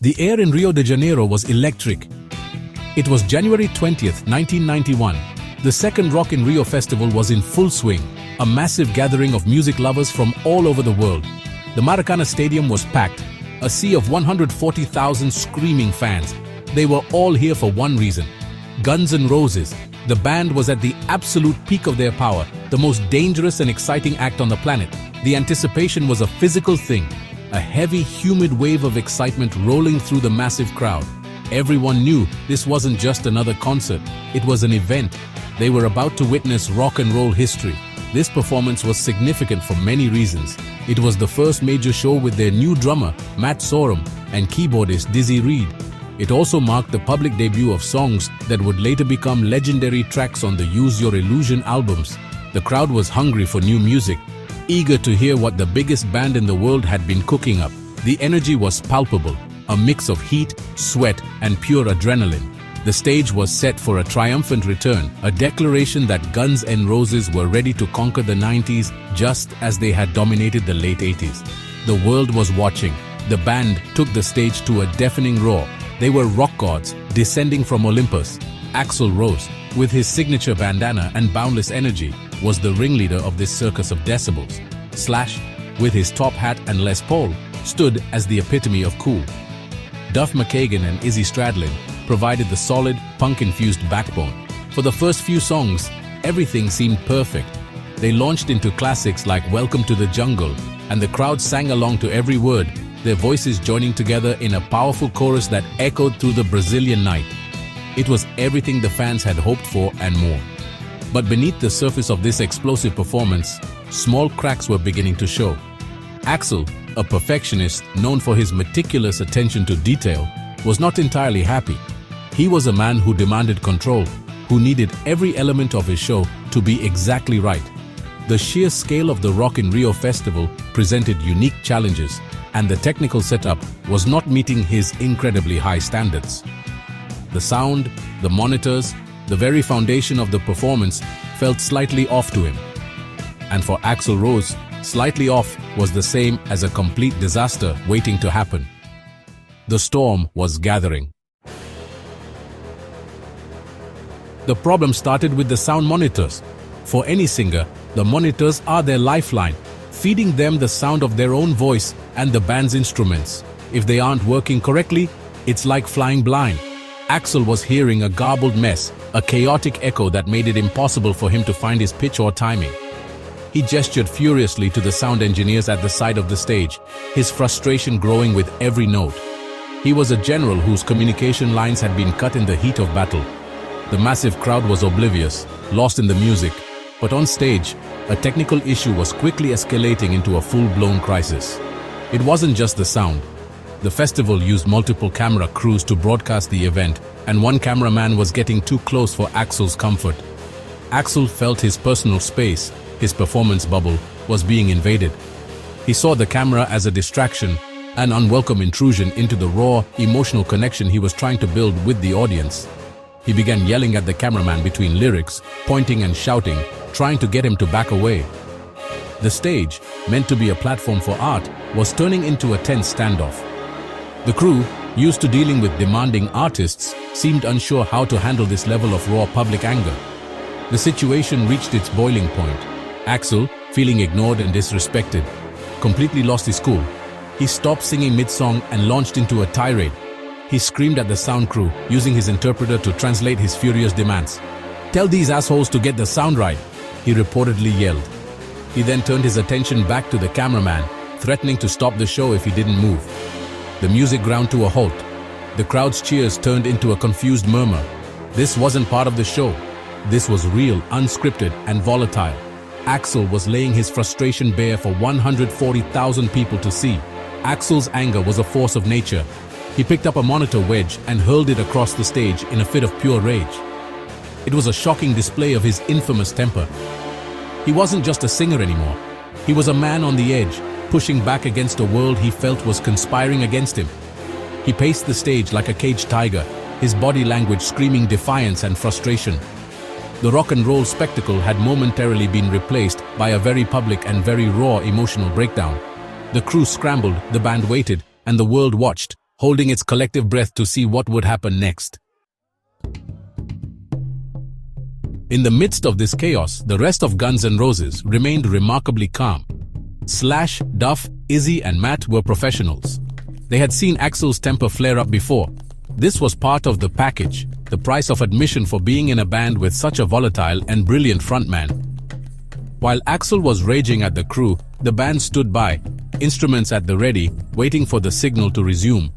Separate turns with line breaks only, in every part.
The air in Rio de Janeiro was electric. It was January 20th, 1991. The second Rock in Rio festival was in full swing, a massive gathering of music lovers from all over the world. The Maracana Stadium was packed, a sea of 140,000 screaming fans. They were all here for one reason: Guns N' Roses. The band was at the absolute peak of their power, the most dangerous and exciting act on the planet. The anticipation was a physical thing, a heavy, humid wave of excitement rolling through the massive crowd. Everyone knew this wasn't just another concert, it was an event. They were about to witness rock and roll history. This performance was significant for many reasons. It was the first major show with their new drummer, Matt Sorum, and keyboardist Dizzy Reed. It also marked the public debut of songs that would later become legendary tracks on the Use Your Illusion albums. The crowd was hungry for new music, eager to hear what the biggest band in the world had been cooking up. The energy was palpable, a mix of heat, sweat, and pure adrenaline. The stage was set for a triumphant return, a declaration that Guns N' Roses were ready to conquer the 90s just as they had dominated the late 80s. The world was watching. The band took the stage to a deafening roar. They were rock gods descending from Olympus. Axl Rose, with his signature bandana and boundless energy, was the ringleader of this circus of decibels. Slash, with his top hat and Les Paul, stood as the epitome of cool. Duff McKagan and Izzy Stradlin provided the solid, punk-infused backbone. For the first few songs, everything seemed perfect. They launched into classics like Welcome to the Jungle, and the crowd sang along to every word, their voices joining together in a powerful chorus that echoed through the Brazilian night. It was everything the fans had hoped for and more. But beneath the surface of this explosive performance, small cracks were beginning to show. Axl, a perfectionist known for his meticulous attention to detail, was not entirely happy. He was a man who demanded control, who needed every element of his show to be exactly right. The sheer scale of the Rock in Rio festival presented unique challenges, and the technical setup was not meeting his incredibly high standards. The sound, the monitors, the very foundation of the performance felt slightly off to him. And for Axl Rose, slightly off was the same as a complete disaster waiting to happen. The storm was gathering. The problem started with the sound monitors. For any singer, the monitors are their lifeline, feeding them the sound of their own voice and the band's instruments. If they aren't working correctly, it's like flying blind. Axl was hearing a garbled mess, a chaotic echo that made it impossible for him to find his pitch or timing. He gestured furiously to the sound engineers at the side of the stage, his frustration growing with every note. He was a general whose communication lines had been cut in the heat of battle. The massive crowd was oblivious, lost in the music, but on stage, a technical issue was quickly escalating into a full-blown crisis. It wasn't just the sound. The festival used multiple camera crews to broadcast the event, and one cameraman was getting too close for Axl's comfort. Axl felt his personal space, his performance bubble, was being invaded. He saw the camera as a distraction, an unwelcome intrusion into the raw, emotional connection he was trying to build with the audience. He began yelling at the cameraman between lyrics, pointing and shouting, trying to get him to back away. The stage, meant to be a platform for art, was turning into a tense standoff. The crew, used to dealing with demanding artists, seemed unsure how to handle this level of raw public anger. The situation reached its boiling point. Axl, feeling ignored and disrespected, completely lost his cool. He stopped singing mid-song and launched into a tirade. He screamed at the sound crew, using his interpreter to translate his furious demands. "Tell these assholes to get the sound right," he reportedly yelled. He then turned his attention back to the cameraman, threatening to stop the show if he didn't move. The music ground to a halt. The crowd's cheers turned into a confused murmur. This wasn't part of the show. This was real, unscripted, and volatile. Axl was laying his frustration bare for 140,000 people to see. Axl's anger was a force of nature. He picked up a monitor wedge and hurled it across the stage in a fit of pure rage. It was a shocking display of his infamous temper. He wasn't just a singer anymore. He was a man on the edge, pushing back against a world he felt was conspiring against him. He paced the stage like a caged tiger, his body language screaming defiance and frustration. The rock and roll spectacle had momentarily been replaced by a very public and very raw emotional breakdown. The crew scrambled, the band waited, and the world watched, holding its collective breath to see what would happen next. In the midst of this chaos, the rest of Guns N' Roses remained remarkably calm. Slash, Duff, Izzy and Matt were professionals. They had seen Axl's temper flare up before. This was part of the package, the price of admission for being in a band with such a volatile and brilliant frontman. While Axl was raging at the crew, the band stood by, instruments at the ready, waiting for the signal to resume.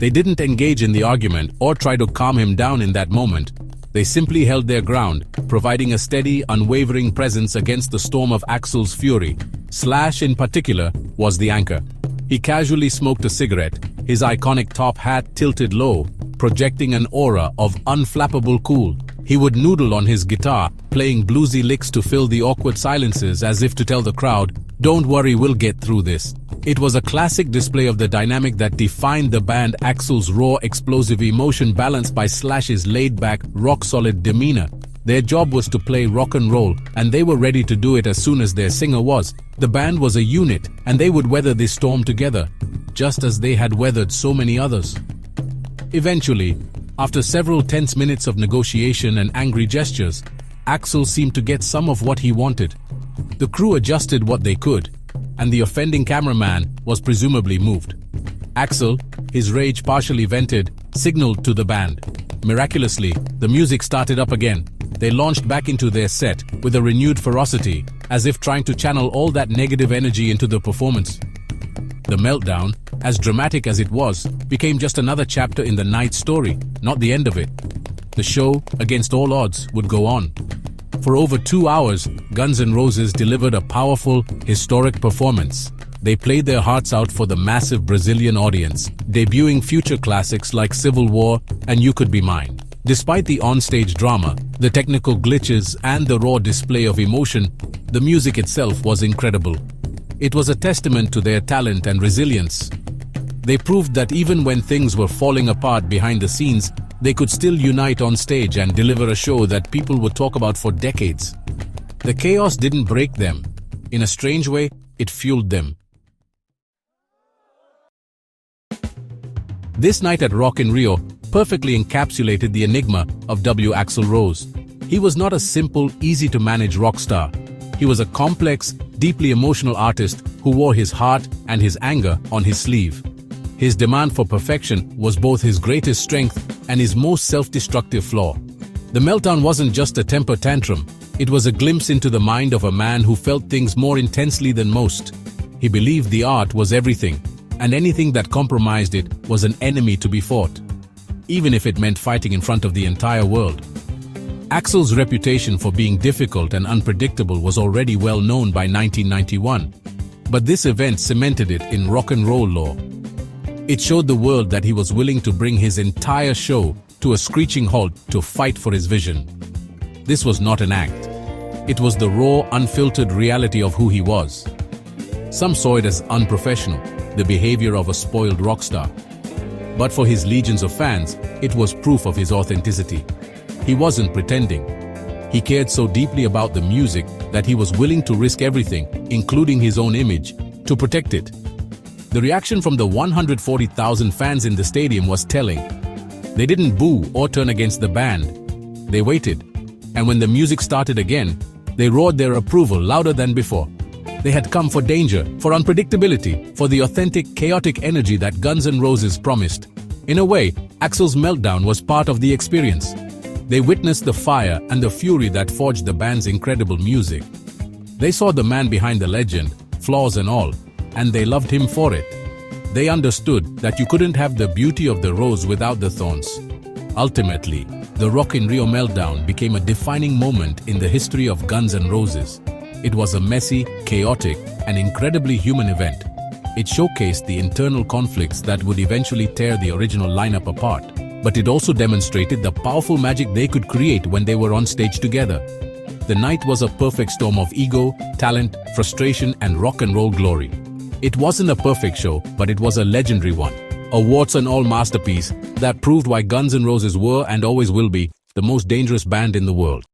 They didn't engage in the argument or try to calm him down in that moment. They simply held their ground, providing a steady, unwavering presence against the storm of Axl's fury. Slash, in particular, was the anchor. He casually smoked a cigarette, his iconic top hat tilted low, projecting an aura of unflappable cool. He would noodle on his guitar, playing bluesy licks to fill the awkward silences as if to tell the crowd, "Don't worry, we'll get through this." It was a classic display of the dynamic that defined the band. Axl's raw, explosive emotion balanced by Slash's laid-back, rock-solid demeanor. Their job was to play rock and roll, and they were ready to do it as soon as their singer was. The band was a unit, and they would weather this storm together, just as they had weathered so many others. Eventually, after several tense minutes of negotiation and angry gestures, Axl seemed to get some of what he wanted. The crew adjusted what they could, and the offending cameraman was presumably moved. Axl, his rage partially vented, signaled to the band. Miraculously, the music started up again. They launched back into their set with a renewed ferocity, as if trying to channel all that negative energy into the performance. The meltdown, as dramatic as it was, became just another chapter in the night's story, not the end of it. The show, against all odds, would go on. For over 2 hours, Guns N' Roses delivered a powerful, historic performance. They played their hearts out for the massive Brazilian audience, debuting future classics like Civil War and You Could Be Mine. Despite the onstage drama, the technical glitches, and the raw display of emotion, the music itself was incredible. It was a testament to their talent and resilience. They proved that even when things were falling apart behind the scenes, they could still unite on stage and deliver a show that people would talk about for decades. The chaos didn't break them. In a strange way, it fueled them. This night at Rock in Rio perfectly encapsulated the enigma of Axl Rose. He was not a simple, easy-to-manage rock star. He was a complex, deeply emotional artist who wore his heart and his anger on his sleeve. His demand for perfection was both his greatest strength and his most self-destructive flaw. The meltdown wasn't just a temper tantrum. It was a glimpse into the mind of a man who felt things more intensely than most. He believed the art was everything, and anything that compromised it was an enemy to be fought, even if it meant fighting in front of the entire world. Axl's reputation for being difficult and unpredictable was already well known by 1991, but this event cemented it in rock and roll lore. It showed the world that he was willing to bring his entire show to a screeching halt to fight for his vision. This was not an act. It was the raw, unfiltered reality of who he was. Some saw it as unprofessional, the behavior of a spoiled rock star. But for his legions of fans, it was proof of his authenticity. He wasn't pretending. He cared so deeply about the music that he was willing to risk everything, including his own image, to protect it. The reaction from the 140,000 fans in the stadium was telling. They didn't boo or turn against the band. They waited, and when the music started again, they roared their approval louder than before. They had come for danger, for unpredictability, for the authentic, chaotic energy that Guns N' Roses promised. In a way, Axl's meltdown was part of the experience. They witnessed the fire and the fury that forged the band's incredible music. They saw the man behind the legend, flaws and all, and they loved him for it. They understood that you couldn't have the beauty of the rose without the thorns. Ultimately, the Rock in Rio meltdown became a defining moment in the history of Guns N' Roses. It was a messy, chaotic, and incredibly human event. It showcased the internal conflicts that would eventually tear the original lineup apart, but it also demonstrated the powerful magic they could create when they were on stage together. The night was a perfect storm of ego, talent, frustration, and rock and roll glory. It wasn't a perfect show, but it was a legendary one. A warts-and-all masterpiece that proved why Guns N' Roses were and always will be the most dangerous band in the world.